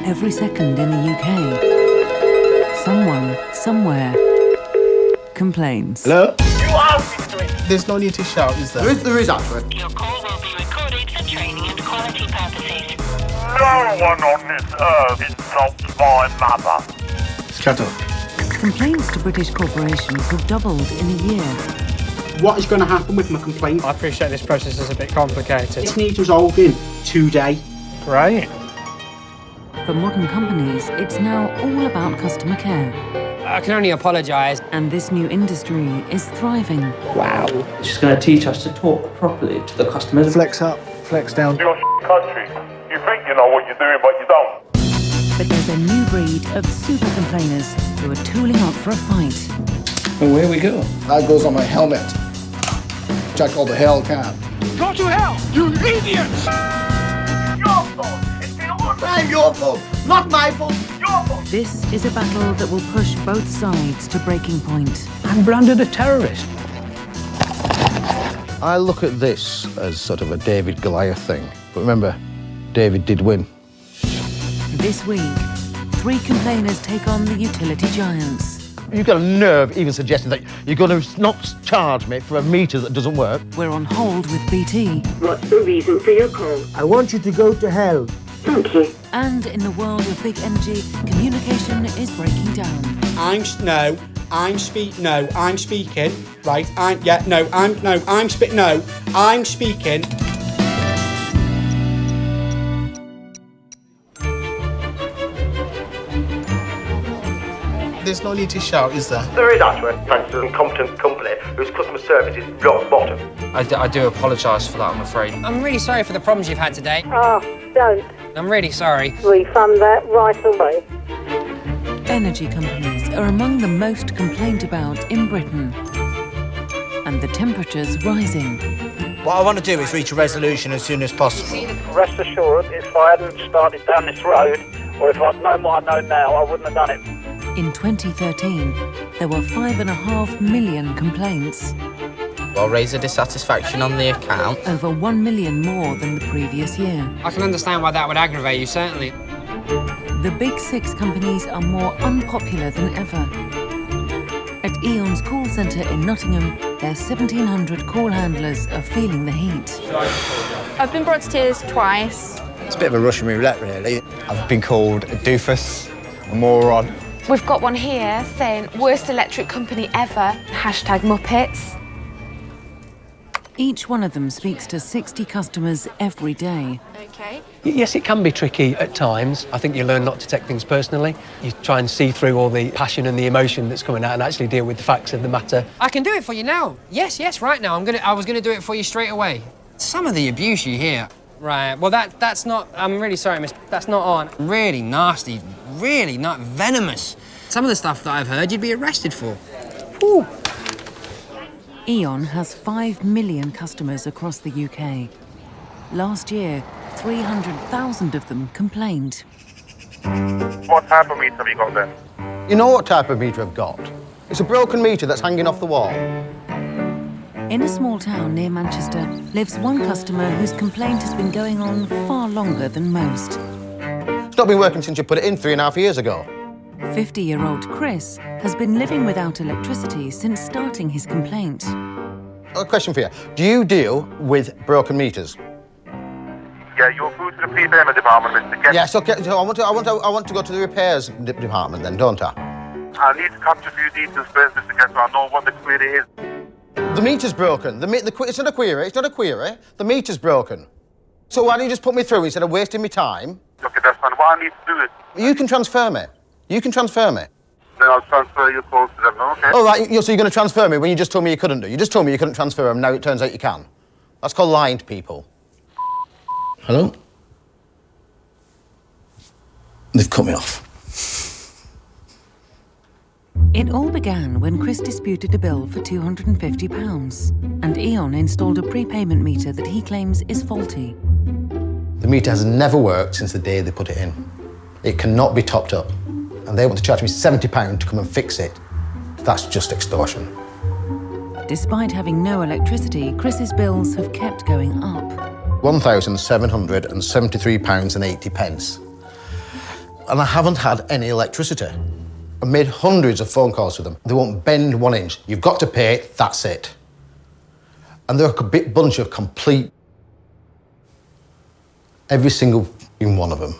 Every second in the UK, someone, somewhere, complains. Hello? You asked me to do it. There's no need to shout, is there? There is actually. Your call will be recorded for training and quality purposes. No one on this earth insults my mother. Shut up. Complaints to British corporations have doubled in a year. What is going to happen with my complaint? I appreciate this process is a bit complicated. This needs resolving today. Great. For modern companies, it's now all about customer care. I can only apologise. And this new industry is thriving. Wow. She's going to teach us to talk properly to the customers. Flex up, flex down. You're a country. You think you know what you're doing, but you don't. But there's a new breed of super complainers who are tooling up for a fight. Well, where we go? That goes on my helmet. Check all the hell can. Go to hell, you idiots! Your fault. It's been all I'm your fault, not my fault. your fault. This is a battle that will push both sides to breaking point. I'm branded a terrorist. I look at this as sort of a David Goliath thing. But remember, David did win. This week, 3 complainers take on the utility giants. You've got a nerve even suggesting that you're going to not charge me for a meter that doesn't work. We're on hold with BT. What's the reason for your call? I want you to go to hell. Thank you. And in the world of big energy, communication is breaking down. I'm speaking. Right? I'm speaking. There's no need to shout, is there? There is actually thanks to an incompetent company whose customer service is rock bottom. I do apologise for that, I'm afraid. I'm really sorry for the problems you've had today. Oh, don't. I'm really sorry. Refund that right away. Energy companies are among the most complained about in Britain. And the temperature's rising. What I want to do is reach a resolution as soon as possible. Rest assured, if I hadn't started down this road, or if I'd known what I know now, I wouldn't have done it. In 2013, there were 5.5 million complaints. I'll raise a dissatisfaction on the account. Over 1 million more than the previous year. I can understand why that would aggravate you, certainly. The big 6 companies are more unpopular than ever. At E.ON's call centre in Nottingham, their 1,700 call handlers are feeling the heat. I've been brought to tears twice. It's a bit of a Russian roulette, really. I've been called a doofus, a moron. We've got one here saying, worst electric company ever, #Muppets. Each one of them speaks to 60 customers every day. Okay. Yes, it can be tricky at times. I think you learn not to take things personally. You try and see through all the passion and the emotion that's coming out and actually deal with the facts of the matter. I can do it for you now. Yes, right now. I was gonna do it for you straight away. Some of the abuse you hear. Right, well that's not, I'm really sorry, miss, that's not on. Really nasty, really not venomous. Some of the stuff that I've heard you'd be arrested for. Whew. E.ON has 5 million customers across the UK. Last year, 300,000 of them complained. What type of meter have you got then? You know what type of meter I've got? It's a broken meter that's hanging off the wall. In a small town near Manchester lives one customer whose complaint has been going on far longer than most. It's not been working since you put it in 3.5 years ago. 50-year-old Chris has been living without electricity since starting his complaint. A question for you. Do you deal with broken meters? Yeah, you're through to the prepayment department, Mr. Yes, okay. So I want to go to the repairs department then, don't I? I need to capture a few details first, Mr. Kent, so I know what the query is. The meter's broken. It's not a query. It's not a query. The meter's broken. So why don't you just put me through instead of wasting my time? Okay, that's fine. What I need to do is... You can transfer me. You can transfer me. Then I'll transfer your calls to them, okay? Oh, right, so you're going to transfer me when you just told me you couldn't do. You just told me you couldn't transfer them, now it turns out you can. That's called lying to people. Hello? They've cut me off. It all began when Chris disputed a bill for £250 and E.ON installed a prepayment meter that he claims is faulty. The meter has never worked since the day they put it in. It cannot be topped up. And they want to charge me £70 to come and fix it. That's just extortion. Despite having no electricity, Chris's bills have kept going up. £1,773.80. And I haven't had any electricity. I've made hundreds of phone calls to them. They won't bend 1 inch. You've got to pay it, that's it. And they're a big bunch of complete... Every single one of them.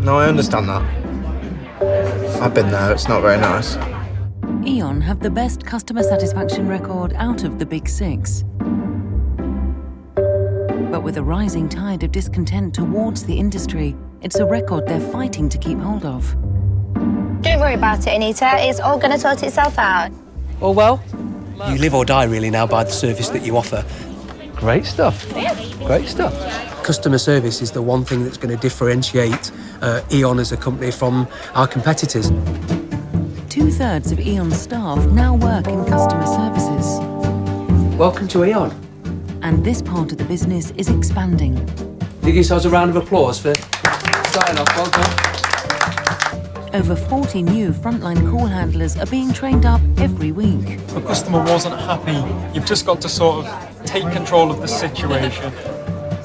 No, I understand that. I've been there, it's not very nice. E.ON have the best customer satisfaction record out of the big six. But with a rising tide of discontent towards the industry, it's a record they're fighting to keep hold of. Don't worry about it, Anita. It's all going to sort itself out. Oh, well, you live or die really now by the service that you offer. Great stuff. Great stuff. Customer service is the one thing that's going to differentiate E.ON as a company from our competitors. 2/3 of E.ON's staff now work in customer services. Welcome to E.ON. And this part of the business is expanding. Give yourselves a round of applause for starting off. Well done. Over 40 new frontline call handlers are being trained up every week. If a customer wasn't happy, you've just got to sort of take control of the situation.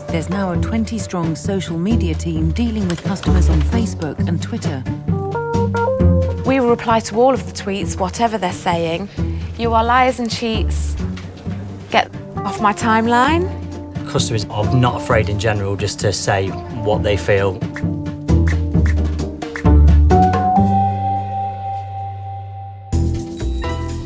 There's now a 20-strong social media team dealing with customers on Facebook and Twitter. We will reply to all of the tweets, whatever they're saying. You are liars and cheats. Get off my timeline. Customers are not afraid in general just to say what they feel.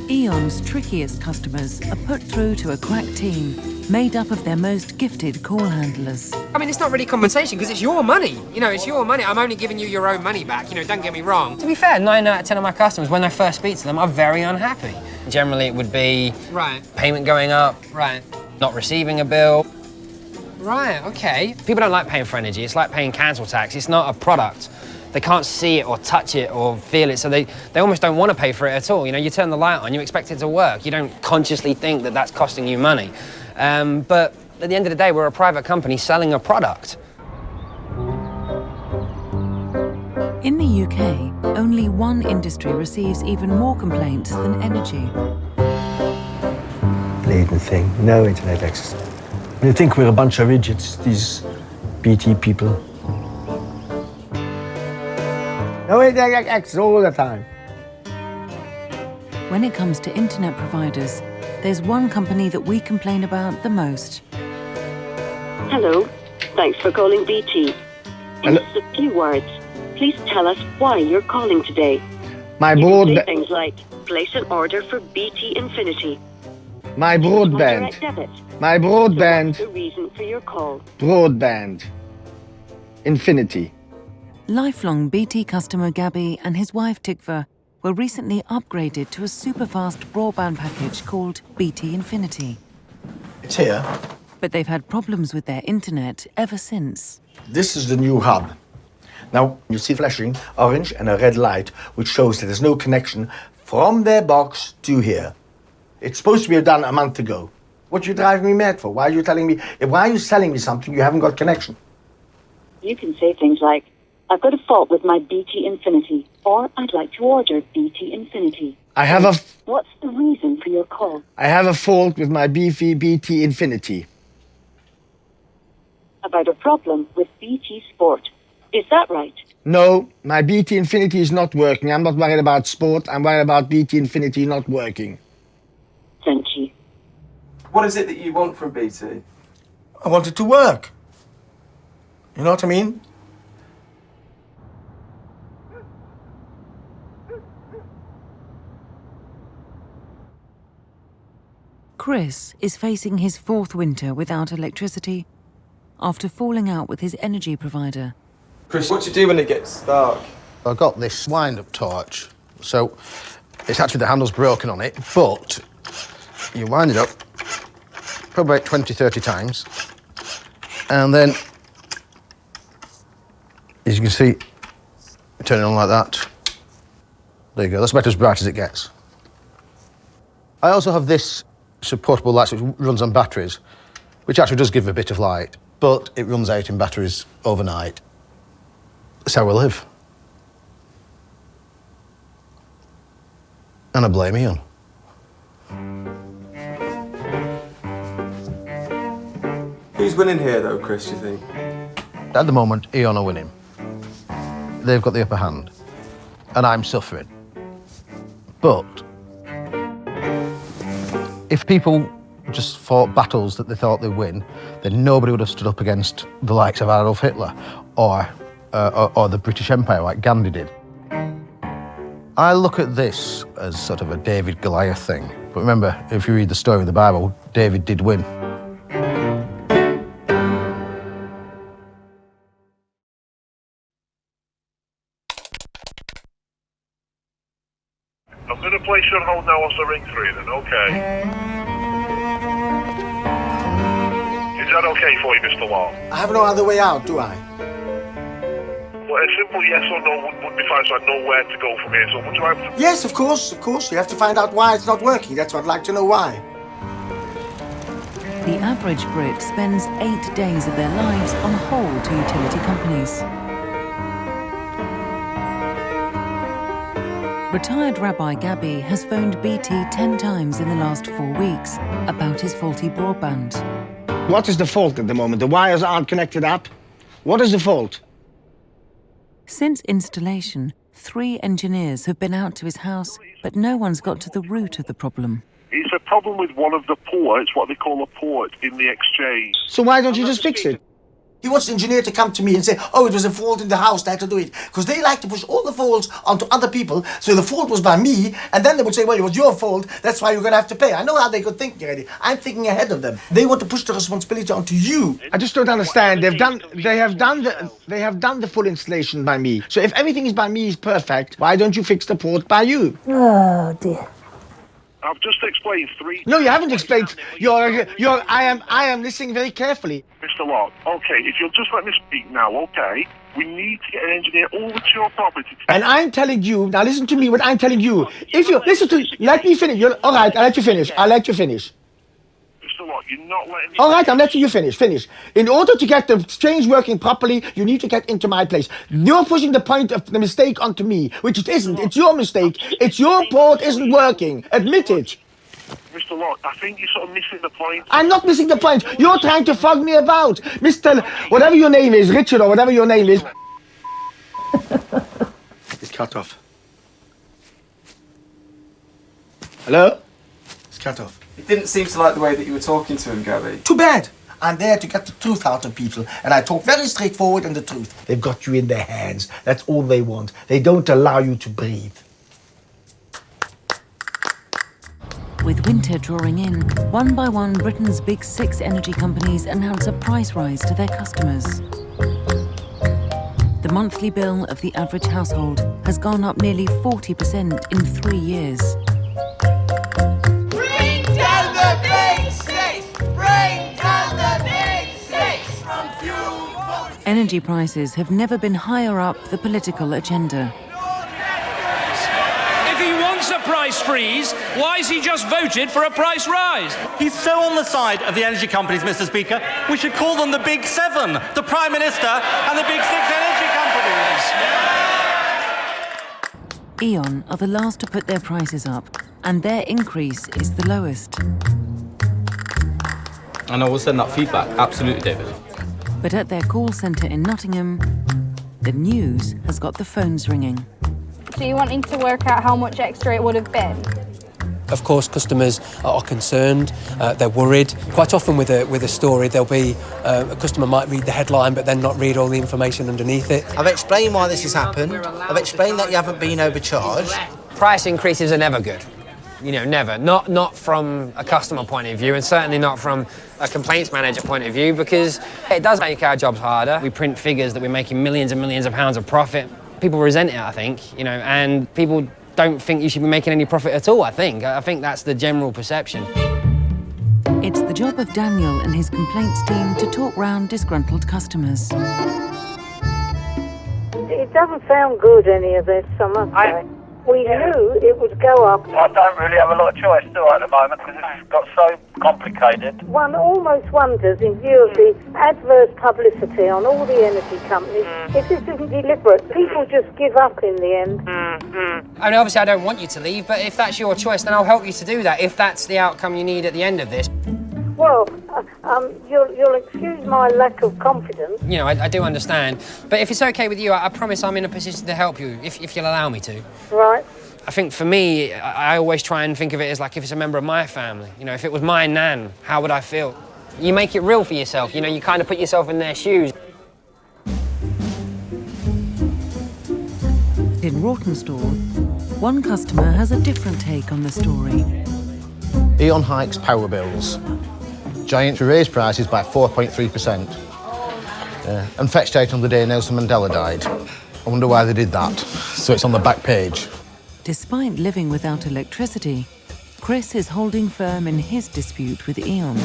E.ON's trickiest customers are put through to a crack team made up of their most gifted call handlers. I mean, it's not really compensation because it's your money. You know, it's your money. I'm only giving you your own money back. You know, don't get me wrong. To be fair, 9 out of 10 of my customers, when I first speak to them, are very unhappy. Generally, it would be payment going up, not receiving a bill. Right, okay. People don't like paying for energy. It's like paying council tax. It's not a product. They can't see it or touch it or feel it, so they almost don't want to pay for it at all. You know, you turn the light on, you expect it to work. You don't consciously think that that's costing you money. But at the end of the day, we're a private company selling a product. In the UK, only one industry receives even more complaints than energy. Blatant thing, no internet access. You think we're a bunch of idiots, these BT people. No internet access all the time. When it comes to internet providers, there's one company that we complain about the most. Hello, thanks for calling BT. In just a few words, please tell us why you're calling today. My You can say broadband. things like, place an order for BT Infinity. My Choose my broadband. direct debit. My broadband. So what's the reason for your call? Broadband. Infinity. Lifelong BT customer Gabby and his wife Tikva were recently upgraded to a super-fast broadband package called BT Infinity. It's here. But they've had problems with their internet ever since. This is the new hub. Now, you see flashing orange and a red light, which shows that there's no connection from their box to here. It's supposed to be done a month ago. What are you driving me mad for? Why are you telling me, why are you selling me something you haven't got connection? You can say things like, I've got a fault with my BT Infinity, or I'd like to order BT Infinity. I have a What's the reason for your call? fault with my beefy BT Infinity. About a problem with BT Sport. Is that right? No, my BT Infinity is not working. I'm not worried about sport. I'm worried about BT Infinity not working. Thank you. What is it that you want from BT? I want it to work. You know what I mean? Chris is facing his 4th winter without electricity after falling out with his energy provider. Chris, what do you do when it gets dark? I've got this wind-up torch, so it's actually the handle's broken on it, but you wind it up probably about 20, 30 times, and then, as you can see, turn it on like that. There you go, that's about as bright as it gets. I also have this supportable light which runs on batteries, which actually does give a bit of light, but it runs out in batteries overnight. That's how we live. And I blame E.ON. Who's winning here, though, Chris, do you think? At the moment, E.ON are winning. They've got the upper hand. And I'm suffering. But if people just fought battles that they thought they'd win, then nobody would have stood up against the likes of Adolf Hitler or the British Empire like Gandhi did. I look at this as sort of a David-Goliath thing. But remember, if you read the story of the Bible, David did win. I'm going to place you on hold now whilst I ring through then, okay? Is that okay for you, Mr. Law? I have no other way out, do I? Well, a simple yes or no would be fine, so I know where to go from here. So would you like to... Yes, of course. You have to find out why it's not working. That's what I'd like to know why. The average Brit spends 8 days of their lives on hold to utility companies. Retired Rabbi Gabby has phoned BT 10 times in the last 4 weeks about his faulty broadband. What is the fault at the moment? The wires aren't connected up? What is the fault? Since installation, 3 engineers have been out to his house, but no one's got to the root of the problem. It's a problem with one of the ports, what they call a port in the exchange. So why don't you just fix it? He wants the engineer to come to me and say, oh, it was a fault in the house, they had to do it. Because they like to push all the faults onto other people, so the fault was by me, and then they would say, well, it was your fault, that's why you're going to have to pay. I know how they could think already. I'm thinking ahead of them. They want to push the responsibility onto you. I just don't understand. They have done the full installation by me. So if everything is by me is perfect, why don't you fix the port by you? Oh, dear. I've just explained 3... No, you haven't explained. I am listening very carefully. Mr. Locke, okay, if you'll just let me speak now, okay? We need to get an engineer over to your property. And I'm telling you, now listen to me what I'm telling you. If you, listen to, let me finish. All right, I'll let you finish. Mr. Locke, you're not letting me... All right, I'm letting you finish. In order to get the exchange working properly, you need to get into my place. You're pushing the point of the mistake onto me, which it isn't. It's your mistake. It's your port isn't working. Admit it. Mr. Locke, I think you're sort of missing the point. I'm not missing the point. You're trying to fog me about. Mr. Whatever your name is, Richard or whatever your name is. It's cut off. Hello? It's cut off. It didn't seem to like the way that you were talking to him, Gabby. Too bad. I'm there to get the truth out of people, and I talk very straightforward and the truth. They've got you in their hands. That's all they want. They don't allow you to breathe. With winter drawing in, one by one Britain's big 6 energy companies announce a price rise to their customers. The monthly bill of the average household has gone up nearly 40% in 3 years. Bring down the big 6! Bring down the big 6! From fuel... Energy prices have never been higher up the political agenda. A price freeze, why has he just voted for a price rise? He's so on the side of the energy companies, Mr. Speaker, we should call them the Big 7, the Prime Minister and the Big 6 energy companies. E.ON are the last to put their prices up, and their increase is the lowest. And I will send that feedback, absolutely, David. But at their call centre in Nottingham, the news has got the phones ringing. So you're wanting to work out how much extra it would have been? Of course, customers are concerned, they're worried. Quite often with a story, there'll be a customer might read the headline but then not read all the information underneath it. I've explained why this has happened. I've explained that you haven't been overcharged. Price increases are never good. You know, never. Not from a customer point of view, and certainly not from a complaints manager point of view, because it does make our jobs harder. We print figures that we're making millions and millions of pounds of profit. People resent it, I think, you know, and people don't think you should be making any profit at all, I think. I think that's the general perception. It's the job of Daniel and his complaints team to talk round disgruntled customers. It doesn't sound good, any of this, I must say. We knew it would go up. I don't really have a lot of choice, do I, at the moment, because it's got so complicated. One almost wonders, in view of the adverse publicity on all the energy companies, if this isn't deliberate. People just give up in the end. I mean, obviously I don't want you to leave, but if that's your choice, then I'll help you to do that, if that's the outcome you need at the end of this. Well, You'll excuse my lack of confidence. You know, I do understand. But if it's okay with you, I promise I'm in a position to help you, if you'll allow me to. Right. I think for me, I always try and think of it as like if it's a member of my family. You know, if it was my nan, how would I feel? You make it real for yourself. You know, you kind of put yourself in their shoes. In Rawtenstall, one customer has a different take on the story. E.ON hikes power bills. Giant to raise prices by 4.3%. And fetched out on the day Nelson Mandela died. I wonder why they did that. So it's on the back page. Despite living without electricity, Chris is holding firm in his dispute with E.ON.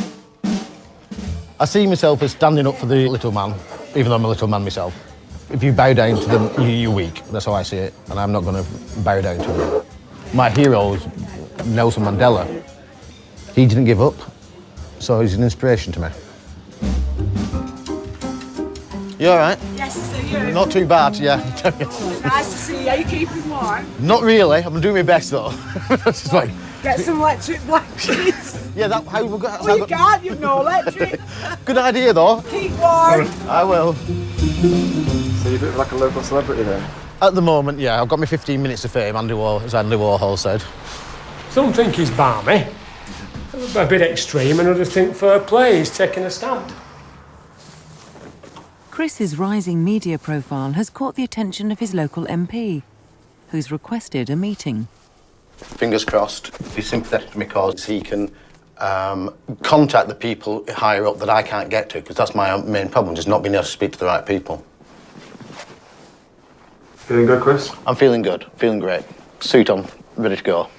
I see myself as standing up for the little man, even though I'm a little man myself. If you bow down to them, you're weak. That's how I see it, and I'm not going to bow down to them. My hero is Nelson Mandela. He didn't give up, so he's an inspiration to me. You all right? Yes, so you. Not too bad, yeah. Nice to see you. Are you keeping warm? Not really. I'm doing my best though. Just like Get some electric blankets. yeah, that how we got. Oh, you can't. You've no electric. Good idea though. Keep warm. I will. So you're a bit like a local celebrity then? At the moment, yeah. I've got my 15 minutes of fame, as Andy Warhol said. Some think he's balmy, a bit extreme, and others think fair play, he's taking a stand. Chris's rising media profile has caught the attention of his local MP, who's requested a meeting. Fingers crossed. He's sympathetic to me because he can contact the people higher up that I can't get to, because that's my main problem, just not being able to speak to the right people. Feeling good, Chris? I'm feeling good, feeling great. Suit on, ready to go.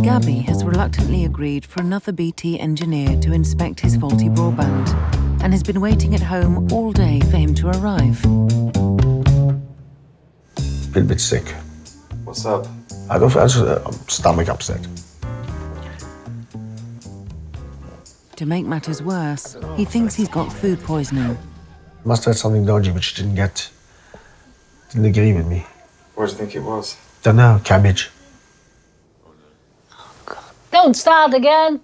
Gabby has reluctantly agreed for another BT engineer to inspect his faulty broadband and has been waiting at home all day for him to arrive. A bit sick. What's up? I just stomach upset. To make matters worse, he thinks he's got food poisoning. Must have had something dodgy which didn't agree with me. What do you think it was? Don't know, cabbage. Don't start again.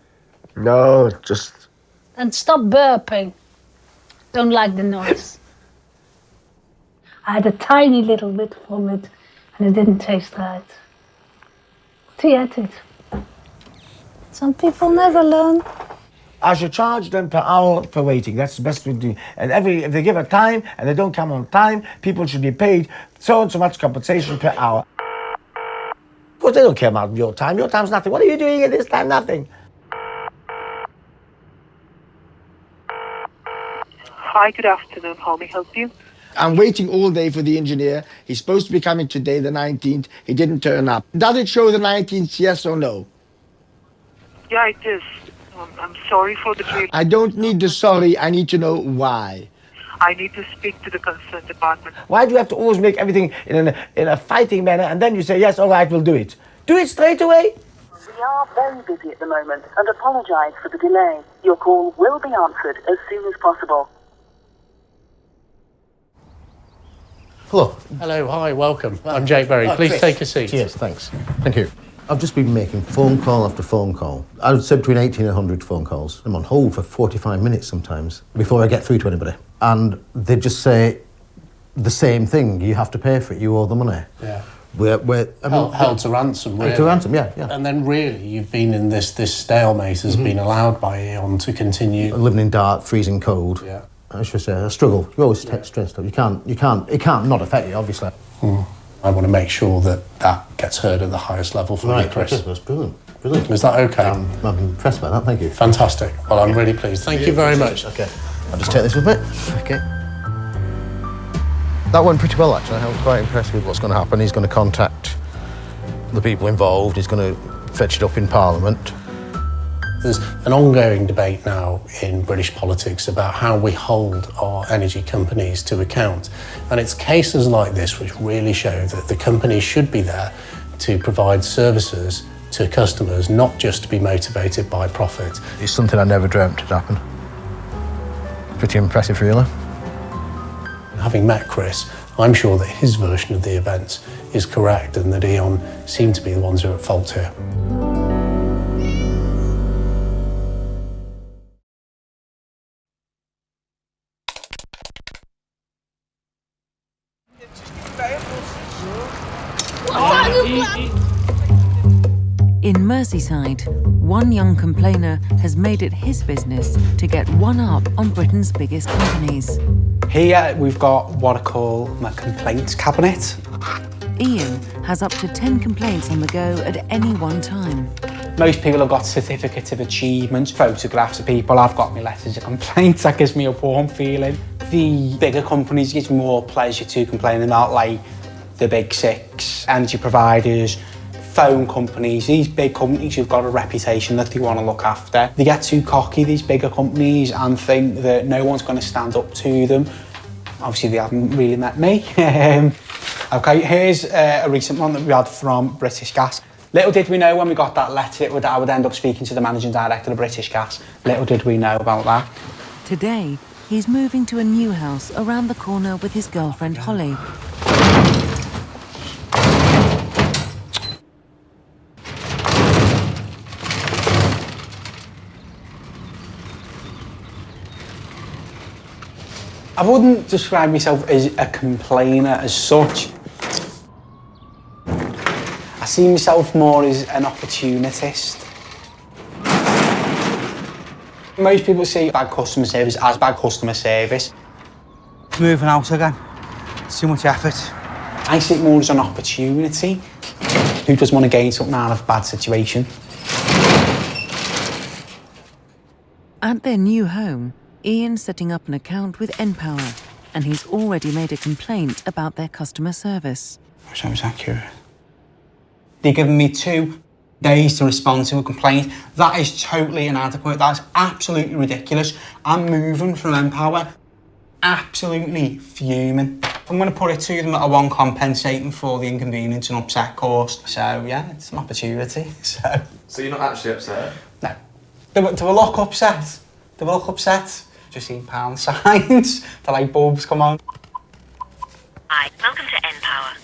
No, just... And stop burping. Don't like the noise. I had a tiny little bit from it and it didn't taste right. But he ate it. Some people never learn. I should charge them per hour for waiting. That's the best we do. And if they give a time and they don't come on time, people should be paid so and so much compensation per hour. Of course, they don't care about your time. Your time's nothing. What are you doing at this time? Nothing. Hi, good afternoon. How may I help you? I'm waiting all day for the engineer. He's supposed to be coming today, the 19th. He didn't turn up. Does it show the 19th, yes or no? Yeah, it is. I'm sorry for the delay. I don't need the sorry. I need to know why. I need to speak to the concerned department. Why do you have to always make everything in a fighting manner and then you say, yes, all right, we'll do it? Do it straight away. We are very busy at the moment and apologise for the delay. Your call will be answered as soon as possible. Hello. Hello, hi, welcome. I'm Jake Berry. Please Chris. take a seat. Cheers, thanks. Thank you. I've just been making phone call after phone call. I would say between 80 and 100 phone calls. I'm on hold for 45 minutes sometimes before I get through to anybody. And they just say the same thing. You have to pay for it. You owe the money. Yeah. Held to ransom, really. To ransom, yeah. And then really, you've been in this stalemate has been allowed by E.ON to continue. Living in dark, freezing cold. Yeah. I should say, a struggle. You always take stress stuff. It can't not affect you, obviously. I want to make sure that gets heard at the highest level for you, Chris. That's brilliant. Brilliant. Is that okay? I'm impressed by that, thank you. Fantastic. Well, I'm really pleased. Thank you very much. Okay. I'll just take this with me. Okay. That went pretty well, actually. I was quite impressed with what's going to happen. He's going to contact the people involved. He's going to fetch it up in Parliament. There's an ongoing debate now in British politics about how we hold our energy companies to account. And it's cases like this which really show that the companies should be there to provide services to customers, not just to be motivated by profit. It's something I never dreamt would happen. Pretty impressive, really. Having met Chris, I'm sure that his version of the events is correct and that E.ON seem to be the ones who are at fault here. In Merseyside, one young complainer has made it his business to get one up on Britain's biggest companies. Here we've got what I call my complaints cabinet. Ian has up to 10 complaints on the go at any one time. Most people have got certificates of achievement, photographs of people. I've got my letters of complaints. That gives me a warm feeling. The bigger companies gives me more pleasure to complain about, like the big six, energy providers, phone companies, these big companies who've got a reputation that they want to look after. They get too cocky, these bigger companies, and think that no one's going to stand up to them. Obviously, they haven't really met me. Okay, here's a recent one that we had from British Gas. Little did we know when we got that letter I would end up speaking to the managing director of British Gas. Little did we know about that. Today, he's moving to a new house around the corner with his girlfriend Holly. I wouldn't describe myself as a complainer as such. I see myself more as an opportunist. Most people see bad customer service as bad customer service. Moving out again. Too much effort. I see it more as an opportunity. Who doesn't want to gain something out of a bad situation? At their new home, Ian's setting up an account with npower, and he's already made a complaint about their customer service. Sounds accurate. They're giving me 2 days to respond to a complaint. That is totally inadequate. That's absolutely ridiculous. I'm moving from npower, absolutely fuming. I'm going to put it to them that I won't compensate them for the inconvenience and upset caused. So, yeah, it's an opportunity. So you're not actually upset? No. Do I look upset? Do I look upset? Just seen pound signs. The light bulbs come on. Hi, welcome to npower.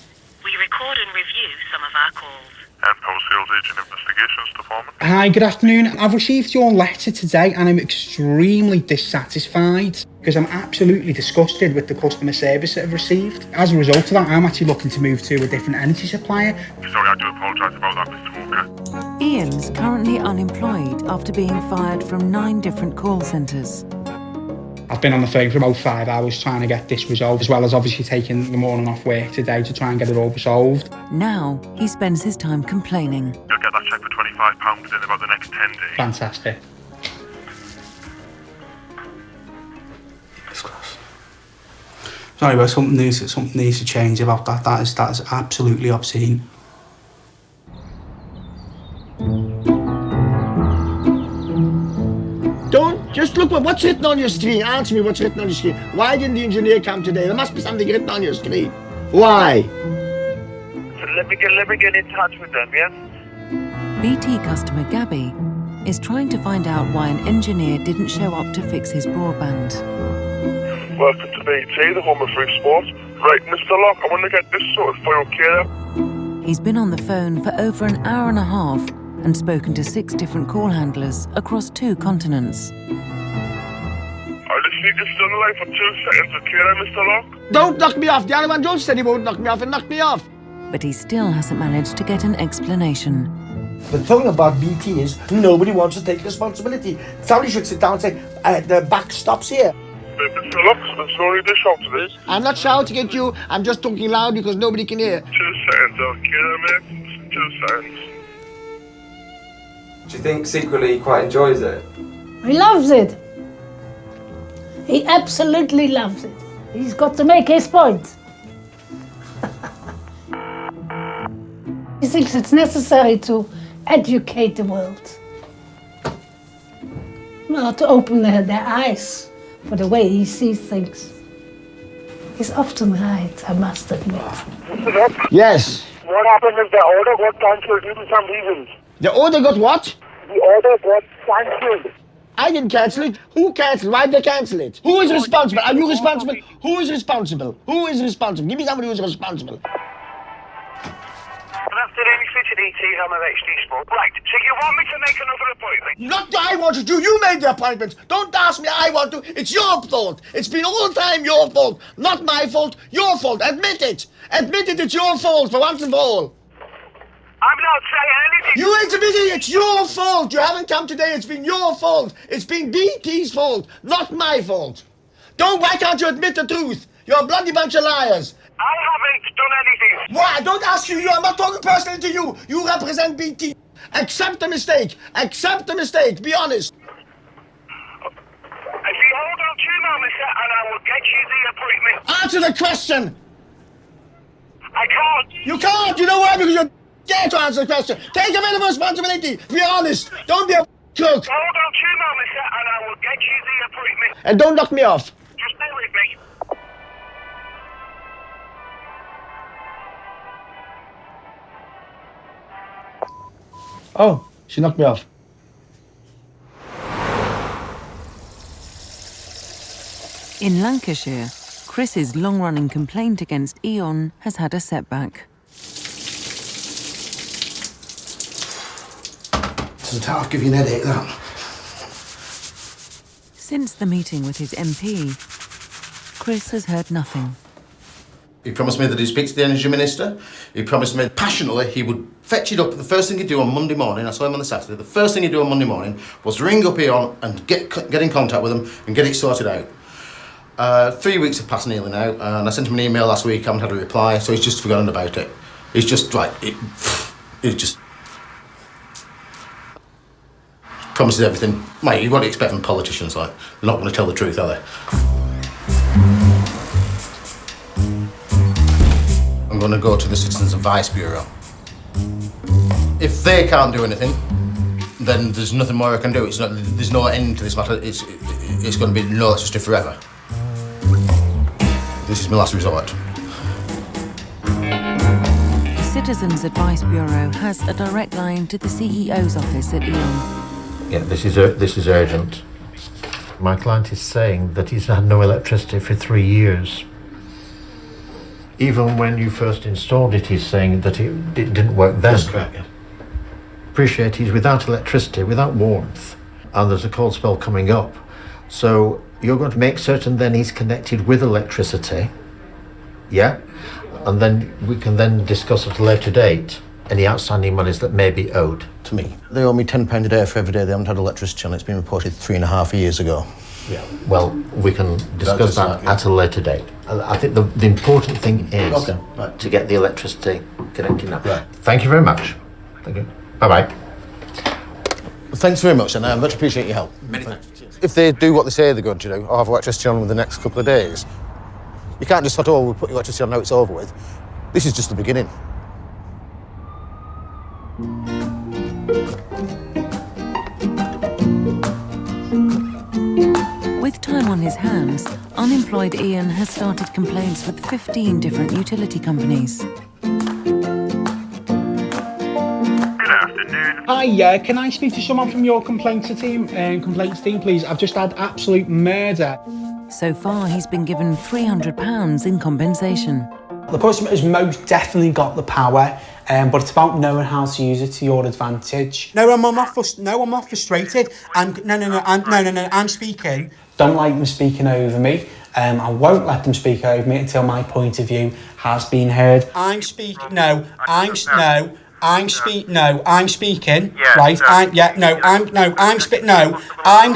We record and review some of our calls. npower Sales Agent Investigations Department. Hi, good afternoon. I've received your letter today and I'm extremely dissatisfied because I'm absolutely disgusted with the customer service that I've received. As a result of that, I'm actually looking to move to a different energy supplier. Sorry, I do apologise about that, Mr. Walker. Ian's currently unemployed after being fired from 9 different call centres. I've been on the phone for about 5 hours trying to get this resolved, as well as obviously taking the morning off work today to try and get it all resolved. Now he spends his time complaining. You'll get that cheque for £25 within about the next 10 days. Fantastic. Sorry, but something needs to change about that. That is absolutely obscene. Just look what's written on your screen. Answer me what's written on your screen. Why didn't the engineer come today? There must be something written on your screen. Why? So let me get in touch with them, yeah? BT customer Gabby is trying to find out why an engineer didn't show up to fix his broadband. Welcome to BT, the home of free sport. Right, Mr. Locke, I want to get this sorted for you, okay? He's been on the phone for over an hour and a half and spoken to 6 different call handlers across 2 continents. I'll just leave you still alive for 2 seconds, okay, Mr. Locke? Don't knock me off. The other one John said he won't knock me off and knocked me off. But he still hasn't managed to get an explanation. The thing about BT is nobody wants to take responsibility. Somebody should sit down and say, the buck stops here. Mr. Locke, I'm sorry to shout at this. I'm not shouting at you. I'm just talking loud because nobody can hear. 2 seconds, okay, mate? 2 seconds. Do you think secretly he quite enjoys it? He loves it. He absolutely loves it. He's got to make his point. He thinks it's necessary to educate the world. Well, to open their eyes for the way he sees things. He's often right, I must admit. Yes. What happened if the order got cancelled due to some reasons? The order got what? The order got cancelled. I didn't cancel it. Who cancelled? Why did they cancel it? Who is responsible? Are you responsible? Who is responsible? Who is responsible? Give me somebody who's responsible. Good afternoon, it's Richard E.T. Helm of HD Sport. Right, so you want me to make another appointment? Not that I wanted to. You made the appointment. Don't ask me I want to. It's your fault. It's been all the time your fault. Not my fault. Your fault. Admit it. Admit it. It's your fault for once and for all. I'm not saying anything. You ain't admitting it's your fault. You haven't come today. It's been your fault. It's been BT's fault, not my fault. Why can't you admit the truth? You're a bloody bunch of liars. I haven't done anything. Why? Don't ask you. I'm not talking personally to you. You represent BT. Accept the mistake. Accept the mistake. Be honest. If you hold on 2 moments, and I will get you the appointment. Answer the question. I can't. You can't. You know why? Because you're scared to answer the question. Take a bit of responsibility. Be honest. Don't be a crook. Hold on 2 moments, and I will get you the appointment. And don't knock me off. Just bear with me. Oh, she knocked me off. In Lancashire, Chris's long-running complaint against E.ON has had a setback. Doesn't half give you an headache, that? Since the meeting with his MP, Chris has heard nothing. He promised me that he'd speak to the Energy Minister. He promised me passionately he would fetch it up. The first thing he'd do on Monday morning, I saw him on the Saturday, the first thing he'd do on Monday morning was ring up E.ON and get in contact with them and get it sorted out. 3 weeks have passed nearly now, and I sent him an email last week, I haven't had a reply, so he's just forgotten about it. He's just, he's just... promises everything. Mate, what do you expect from politicians, like? They're not going to tell the truth, are they? I'm going to go to the Citizens Advice Bureau. If they can't do anything, then there's nothing more I can do. There's no end to this matter. It's going to be no electricity forever. This is my last resort. The Citizens Advice Bureau has a direct line to the CEO's office at E.ON. Yeah, this is urgent. My client is saying that he's had no electricity for 3 years. Even when you first installed it, he's saying that it didn't work then. That's correct, yeah. Appreciate he's without electricity, without warmth, and there's a cold spell coming up. So you're going to make certain then he's connected with electricity, yeah? And then we can then discuss at a later date any outstanding monies that may be owed. To me. They owe me £10 a day for every day they haven't had electricity on. It's been reported 3.5 years ago. Yeah, well, we can discuss that at a later date. I think the important thing is to get the electricity connected now. Right. Thank you very much. Thank you. Bye-bye. Thanks very much, and I much appreciate your help. Many thanks. If they do what they say they're going to do, I'll have electricity on within the next couple of days. You can't just thought, oh, we'll put electricity on now it's over with. This is just the beginning. With time on his hands, unemployed Ian has started complaints with 15 different utility companies. Hi, can I speak to someone from your complaints team, please? I've just had absolute murder. So far, he's been given £300 in compensation. The customer has most definitely got the power, but it's about knowing how to use it to your advantage. No, I'm not frustrated. I'm speaking. Don't like them speaking over me. I won't let them speak over me until my point of view has been heard. I'm speaking. I'm speaking. Right? I'm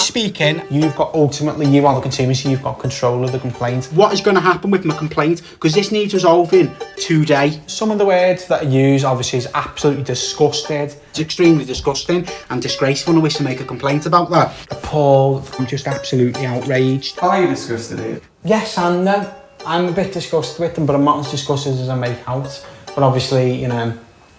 speaking. You are the consumer, so you've got control of the complaint. What is going to happen with my complaint? Because this needs resolving today. Some of the words that I use, obviously, is absolutely disgusted. It's extremely disgusting and disgraceful, and I wish to make a complaint about that. Appalled. I'm just absolutely outraged. Are you disgusted, Ian? Yes and no. I'm a bit disgusted with them, but I'm not as disgusted as I make out. But obviously,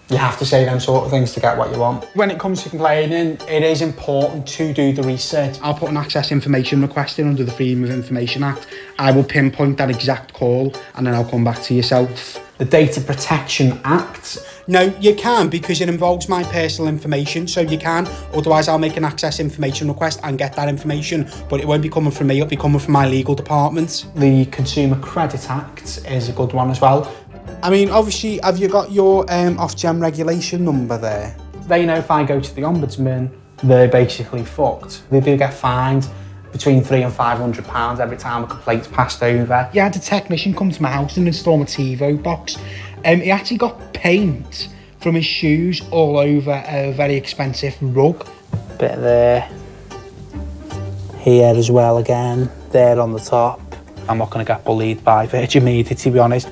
you have to say them sort of things to get what you want. When it comes to complaining, it is important to do the research. I'll put an access information request in under the Freedom of Information Act. I will pinpoint that exact call and then I'll come back to yourself. the Data Protection Act. No, you can, because it involves my personal information, so you can. Otherwise, I'll make an access information request and get that information, but it won't be coming from me, it'll be coming from my legal department. The Consumer Credit Act is a good one as well. I mean, obviously, have you got your Ofgem regulation number there? They know if I go to the Ombudsman, they're basically fucked. They do get fined between £300 and £500 every time a complaint's passed over. You had a technician come to my house and install my TiVo box. He actually got paint from his shoes all over a very expensive rug. Bit there. Here as well again. There on the top. I'm not going to get bullied by Virgin Media, to be honest.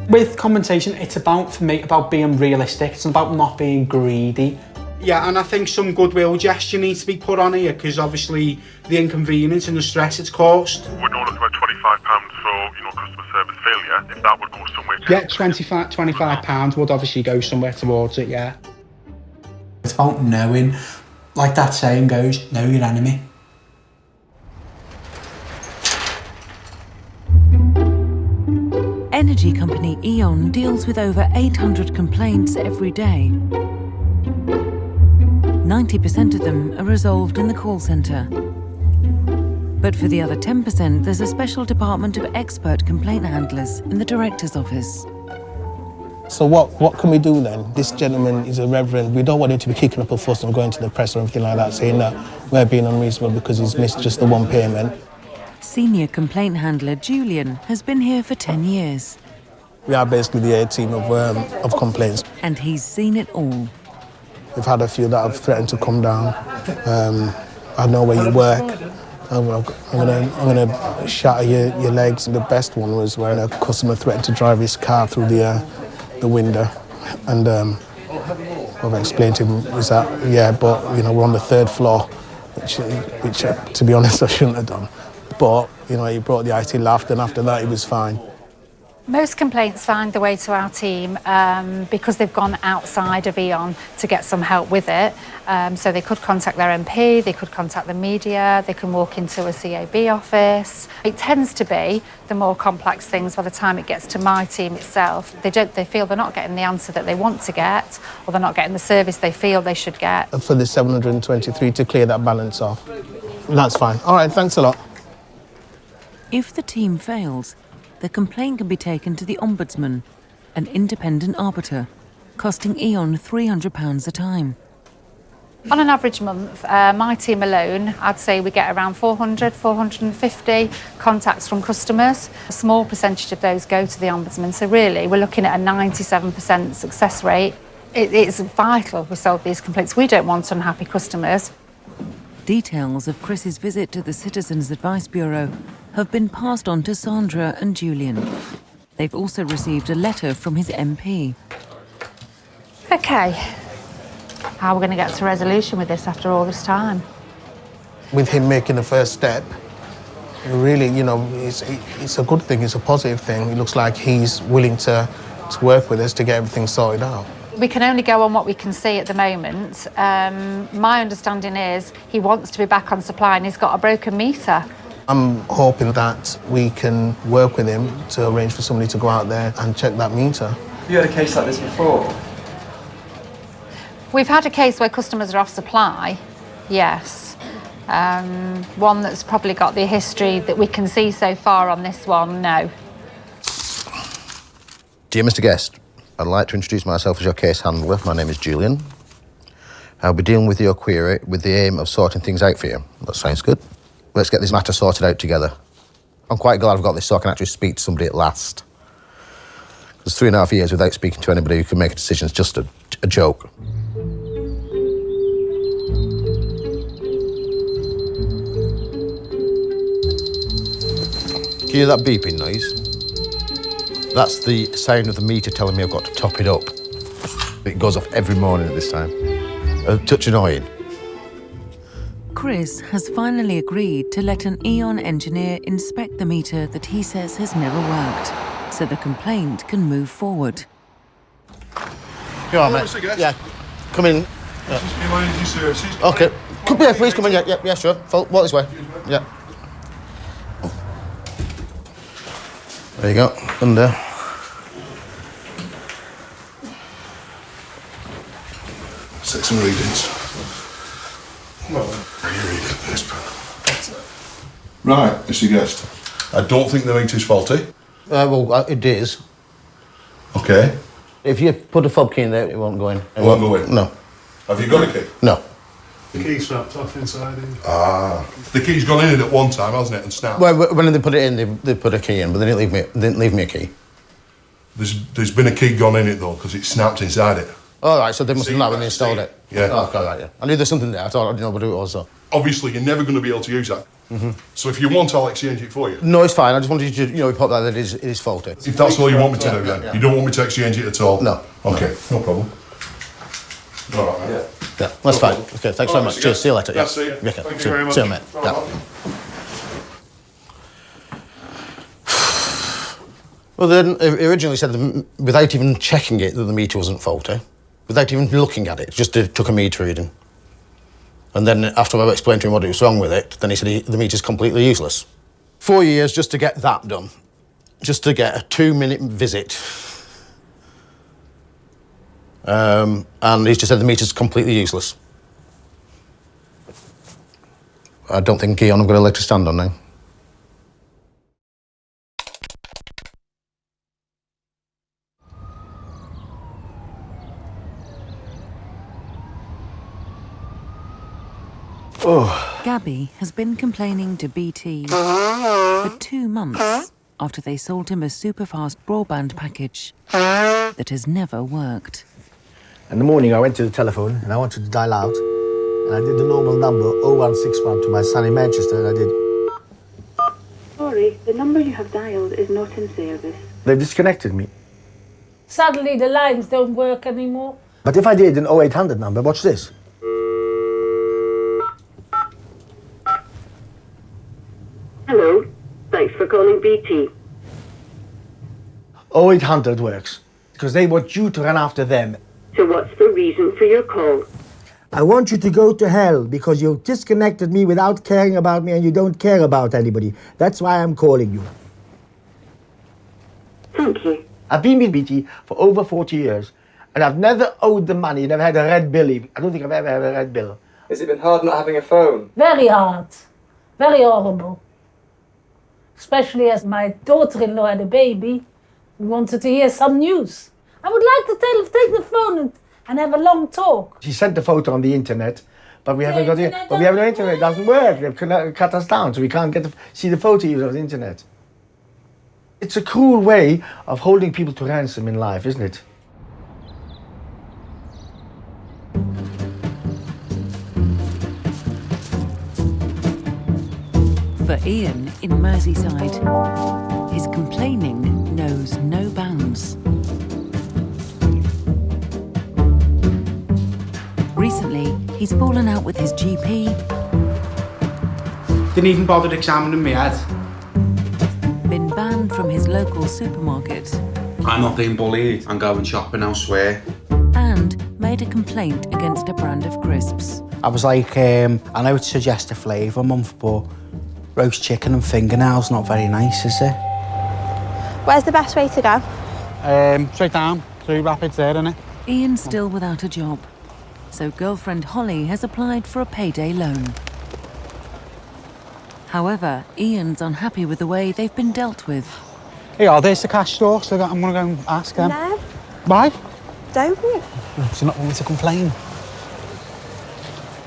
With compensation, it's about, for me, about being realistic. It's about not being greedy. Yeah, and I think some goodwill gesture needs to be put on here, because obviously the inconvenience and the stress it's caused. We're not looking at £25 for, customer service failure, if that would go somewhere. Yeah, £25 would obviously go somewhere towards it, yeah. It's about knowing, like that saying goes, know your enemy. Energy company E.ON deals with over 800 complaints every day. 90% of them are resolved in the call centre. But for the other 10%, there's a special department of expert complaint handlers in the director's office. So what can we do then? This gentleman is a reverend. We don't want him to be kicking up a fuss and going to the press or anything like that, saying that we're being unreasonable because he's missed just the one payment. Senior complaint handler Julian has been here for 10 years. We are basically the A team of complaints. And he's seen it all. We've had a few that have threatened to come down. I know where you work. I'm gonna shatter your legs. The best one was when a customer threatened to drive his car through the window. And what I explained to him was that, yeah, but we're on the 3rd floor, which to be honest I shouldn't have done. But he brought the IT laughed, and after that he was fine. Most complaints find their way to our team because they've gone outside of E.ON to get some help with it. So they could contact their MP, they could contact the media, they can walk into a CAB office. It tends to be the more complex things by the time it gets to my team itself. They feel they're not getting the answer that they want to get, or they're not getting the service they feel they should get. For the 723 to clear that balance off. That's fine. All right, thanks a lot. If the team fails, the complaint can be taken to the Ombudsman, an independent arbiter, costing E.ON £300 a time. On an average month, my team alone, I'd say we get around 400, 450 contacts from customers. A small percentage of those go to the Ombudsman, so really we're looking at a 97% success rate. It's vital we solve these complaints. We don't want unhappy customers. Details of Chris's visit to the Citizens Advice Bureau have been passed on to Sandra and Julian. They've also received a letter from his MP. OK, how are we going to get to resolution with this after all this time? With him making the first step, really, it's a good thing, it's a positive thing. It looks like he's willing to work with us to get everything sorted out. We can only go on what we can see at the moment. My understanding is he wants to be back on supply and he's got a broken meter. I'm hoping that we can work with him to arrange for somebody to go out there and check that meter. Have you had a case like this before? We've had a case where customers are off supply, yes. One that's probably got the history that we can see so far on this one, no. Dear Mr. Guest, I'd like to introduce myself as your case handler. My name is Julian. I'll be dealing with your query with the aim of sorting things out for you. That sounds good. Let's get this matter sorted out together. I'm quite glad I've got this so I can actually speak to somebody at last. Because 3.5 years without speaking to anybody who can make a decision is just a joke. Can you hear that beeping noise? That's the sound of the meter telling me I've got to top it up. It goes off every morning at this time. A touch annoying. Chris has finally agreed to let an E.ON engineer inspect the meter that he says has never worked, so the complaint can move forward. You all right, mate? Yeah. Come in. OK. Come here, please. Come in. Yeah, sure. Walk this way. Yeah. There you go. Under. take some readings. Well, you read it first, pal. Right, Mr. Guest. I don't think the meter's faulty. Well, it is. Okay. If you put a fob key in there, it won't go in. It won't go in? No. Have you got a key? No. The key snapped off inside him. Ah. The key's gone in it at one time, hasn't it, and snapped? Well, when they put it in, they put a key in, but they didn't leave me a key. There's been a key gone in it, though, because it snapped inside it. All right, so they must have not when they installed it. Yeah. Oh, okay, right, yeah. I knew there's something there. I didn't know what it was, so. Obviously, you're never going to be able to use that. So if you want, I'll exchange it for you. No, it's fine. I just wanted you to, report that it is faulty. If that's all you want me to do, then. Yeah. You don't want me to exchange it at all? No. Okay, no problem. All right, mate. Yeah, that's fine. Okay, thanks very much. Cheers. See you later. Nice to see you. Okay. Thank you very much. See you, mate. Yeah. Well, then it originally said that without even checking it that the meter wasn't faulty, without even looking at it, just took a meter reading. And then after I explained to him what was wrong with it, then he said the meter's completely useless. 4 years just to get that done, just to get a 2-minute visit. And he's just said the meter's completely useless. I don't think E.ON have got a leg to stand on now. Gabby has been complaining to BT for 2 months after they sold him a super-fast broadband package that has never worked. In the morning, I went to the telephone and I wanted to dial out. And I did the normal number, 0161, to my son in Manchester, and I did. Sorry, the number you have dialed is not in service. They've disconnected me. Suddenly the lines don't work anymore. But if I did an 0800 number, watch this. Hello, thanks for calling BT. 0800 works, because they want you to run after them. So what's the reason for your call? I want you to go to hell because you disconnected me without caring about me and you don't care about anybody. That's why I'm calling you. Thank you. I've been with BT for over 40 years and I've never owed them money, never had a red bill even. I don't think I've ever had a red bill. Has it been hard not having a phone? Very hard. Very horrible. Especially as my daughter-in-law had a baby who wanted to hear some news. I would like to take the phone and have a long talk. She sent the photo on the internet, but we haven't got it. But we have no internet. It doesn't work. They've cut us down, so we can't see the photo even on the internet. It's a cruel way of holding people to ransom in life, isn't it? For Ian in Merseyside, his complaining knows no bounds. Recently, he's fallen out with his GP. Didn't even bother examining me head. Been banned from his local supermarket. I'm not being bullied. I'm going shopping elsewhere. And made a complaint against a brand of crisps. I was like, I know it suggests a flavour month, but roast chicken and fingernails not very nice, is it? Where's the best way to go? Straight down, through Rapids there, innit? Ian's still without a job, so girlfriend Holly has applied for a payday loan. However, Ian's unhappy with the way they've been dealt with. Hey, there's the cash store, so I'm gonna go and ask them. No. Why? Don't. Do you not want me to complain?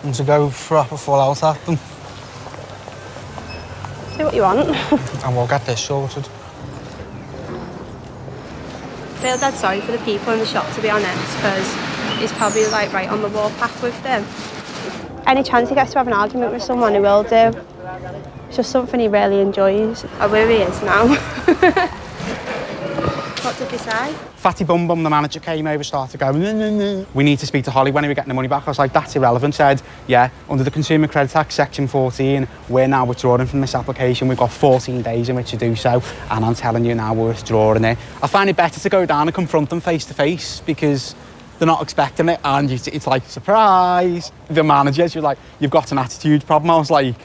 And to go proper full out at them? Do what you want. And we'll get this sorted. I feel dead sorry for the people in the shop, to be honest, because he's probably like right on the warpath with them. Any chance he gets to have an argument with someone, he will do. It's just something he really enjoys. Oh, where he is now. What did he say? Fatty Bum Bum, the manager, came over, started going, no. We need to speak to Holly. When are we getting the money back? I was like, that's irrelevant. Said, yeah, under the Consumer Credit Act, Section 14, we're now withdrawing from this application. We've got 14 days in which to do so, and I'm telling you now we're withdrawing it. I find it better to go down and confront them face to face because they're not expecting it, and it's like, surprise. The manager, you're like, you've got an attitude problem. I was like,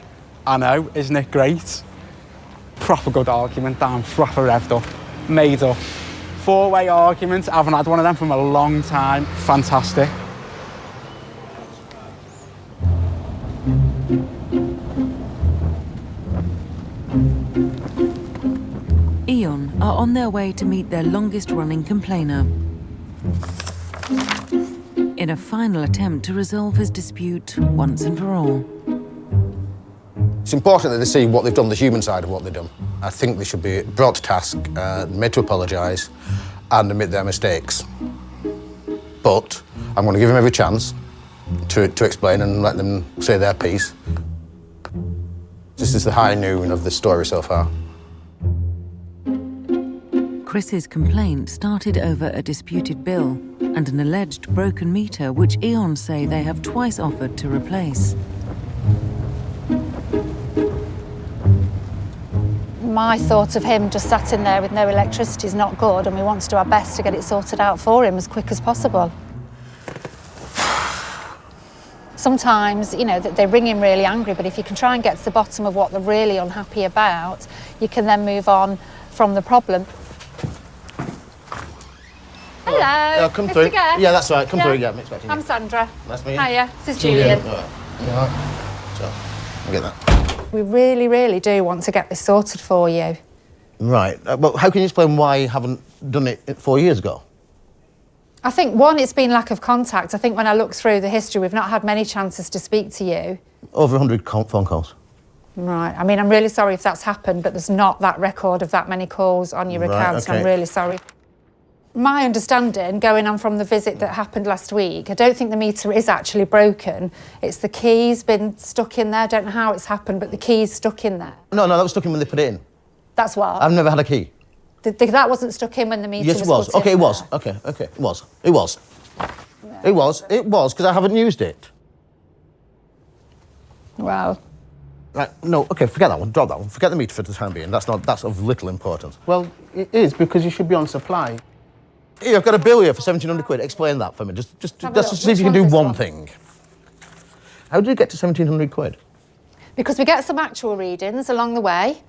I know, isn't it great? Proper good argument, down, proper revved up, made up. 4-way argument, I haven't had one of them from a long time. Fantastic. E.ON are on their way to meet their longest-running complainer in a final attempt to resolve his dispute once and for all. It's important that they see what they've done, the human side of what they've done. I think they should be brought to task, made to apologise and admit their mistakes. But I'm going to give them every chance to explain and let them say their piece. This is the high noon of the story so far. Chris's complaint started over a disputed bill and an alleged broken meter which E.ON say they have twice offered to replace. My thought of him just sat in there with no electricity is not good, and we want to do our best to get it sorted out for him as quick as possible. Sometimes, you know, they ring him really angry, but if you can try and get to the bottom of what they're really unhappy about, you can then move on from the problem. Hello, come Mr. through. Guest. Yeah, that's right. Come through. Yeah, I'm expecting you. I'm Sandra. Nice to meet you. Hiya, this is Julian. All right. You all right? So, I'll get that. We really, really do want to get this sorted for you. Right. Well, how can you explain why you haven't done it 4 years ago? I think, one, it's been lack of contact. I think when I look through the history, we've not had many chances to speak to you. Over 100 phone calls. Right. I mean, I'm really sorry if that's happened, but there's not that record of that many calls on your account, okay. so I'm really sorry. My understanding, going on from the visit that happened last week, I don't think the meter is actually broken. It's the key's been stuck in there. I don't know how it's happened, but the key's stuck in there. No, that was stuck in when they put it in. That's what? I've never had a key. That wasn't stuck in when the meter was Yes, it was. put in Okay, it there. was. Okay, it was. It was. It was, because I haven't used it. Well. Right, no, okay, forget that one. Drop that one. Forget the meter for the time being. That's of little importance. Well, it is, because you should be on supply. Here, I've got a bill here for 1,700 quid. Explain that for me. Just see if you can do one thing. How did you get to 1,700 quid? Because we get some actual readings along the way,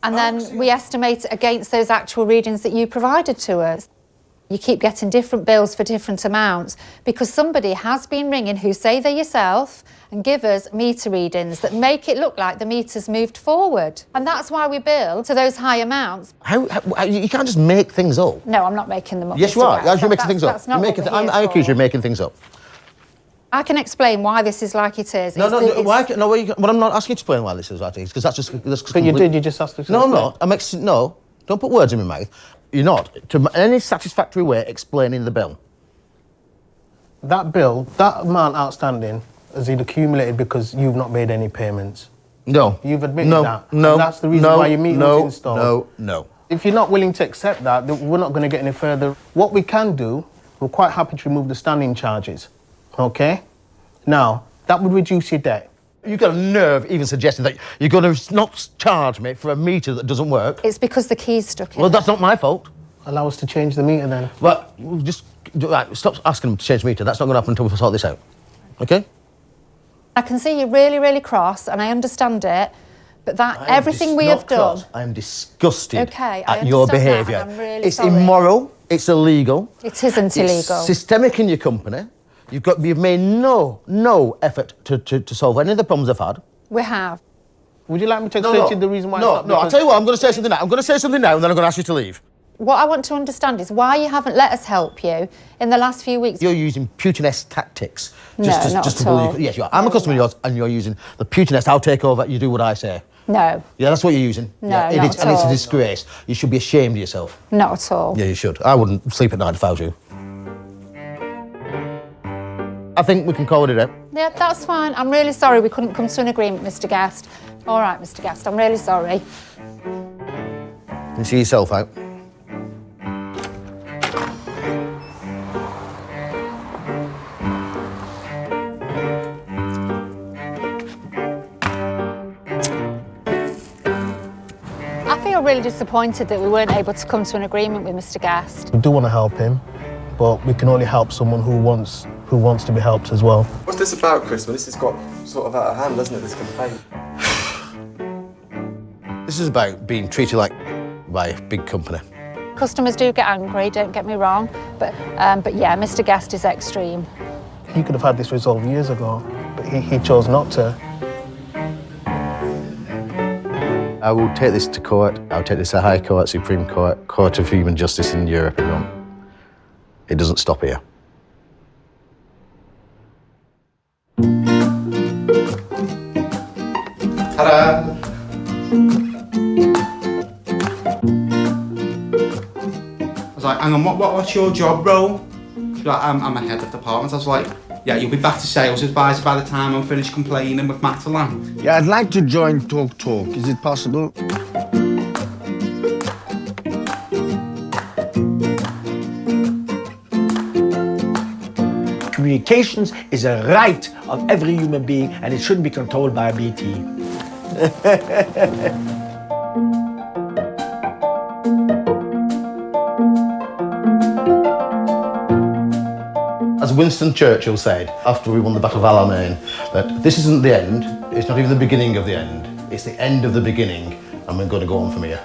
and then we estimate it against those actual readings that you provided to us. You keep getting different bills for different amounts because somebody has been ringing who say they're yourself and give us meter readings that make it look like the meter's moved forward. And that's why we bill to those high amounts. How you can't just make things up. No, I'm not making them up. Yes, Mr. you are. West. You're making things up. That's not what we're here I accuse you for. of making things up. I can explain why this is like it is. No, I'm not asking you to explain why this is like it is, because that's just... But you did, you just asked us to No, I'm explain. not. No, don't put words in my mouth. You're not, to any satisfactory way, explaining the bill. That bill, that amount outstanding, has it accumulated because you've not made any payments? No. You've admitted that? No. And that's the reason why your meter was installed? No. If you're not willing to accept that, then we're not going to get any further. What we can do, we're quite happy to remove the standing charges, OK? Now, that would reduce your debt. You've got a nerve even suggesting that you're going to not charge me for a meter that doesn't work. It's because the key's stuck in. Well, that's not my fault. Allow us to change the meter then. Well, just stop asking them to change the meter. That's not going to happen until we sort this out. OK? I can see you're really, really cross, and I understand it, but everything we have done... I am disgusted I at your understand that, behaviour. and I'm really It's sorry. immoral, it's illegal. It isn't illegal. It's systemic in your company. You've made no effort to solve any of the problems I've had. We have. Would you like me to explain to you the reason why? No, I'll tell you what, I'm going to say something now. I'm going to say something now, and then I'm going to ask you to leave. What I want to understand is why you haven't let us help you in the last few weeks. You're using Putin-esque tactics. Not at all. Yes, you are. I'm a customer of yours, and you're using the Putin-esque, I'll take over, you do what I say. No. Yeah, that's what you're using. No, yeah, not and at it's all. a disgrace. You should be ashamed of yourself. Not at all. Yeah, you should. I wouldn't sleep at night if I was you. I think we can call it out. Yeah, that's fine. I'm really sorry we couldn't come to an agreement, Mr. Guest. All right, Mr. Guest, I'm really sorry. You can see yourself out. I feel really disappointed that we weren't able to come to an agreement with Mr. Guest. We do want to help him, but we can only help someone who wants to be helped as well. What's this about, Chris? Well, this has got sort of out of hand, hasn't it, this complaint? This is about being treated like by a big company. Customers do get angry, don't get me wrong, but yeah, Mr. Guest is extreme. He could have had this resolved years ago, but he chose not to. I will take this to court. I'll take this to High Court, Supreme Court, Court of Human Justice in Europe. It doesn't stop here. Ta-da! I was like, hang on, what's your job role? She's like, I'm a head of department. I was like, yeah, you'll be back to sales advisor by the time I'm finished complaining with Magdalene. Yeah, I'd like to join Talk Talk. Is it possible? Communications is a right of every human being and it shouldn't be controlled by a BT. As Winston Churchill said after we won the Battle of Alamein, that this isn't the end, it's not even the beginning of the end, it's the end of the beginning, and we're going to go on from here.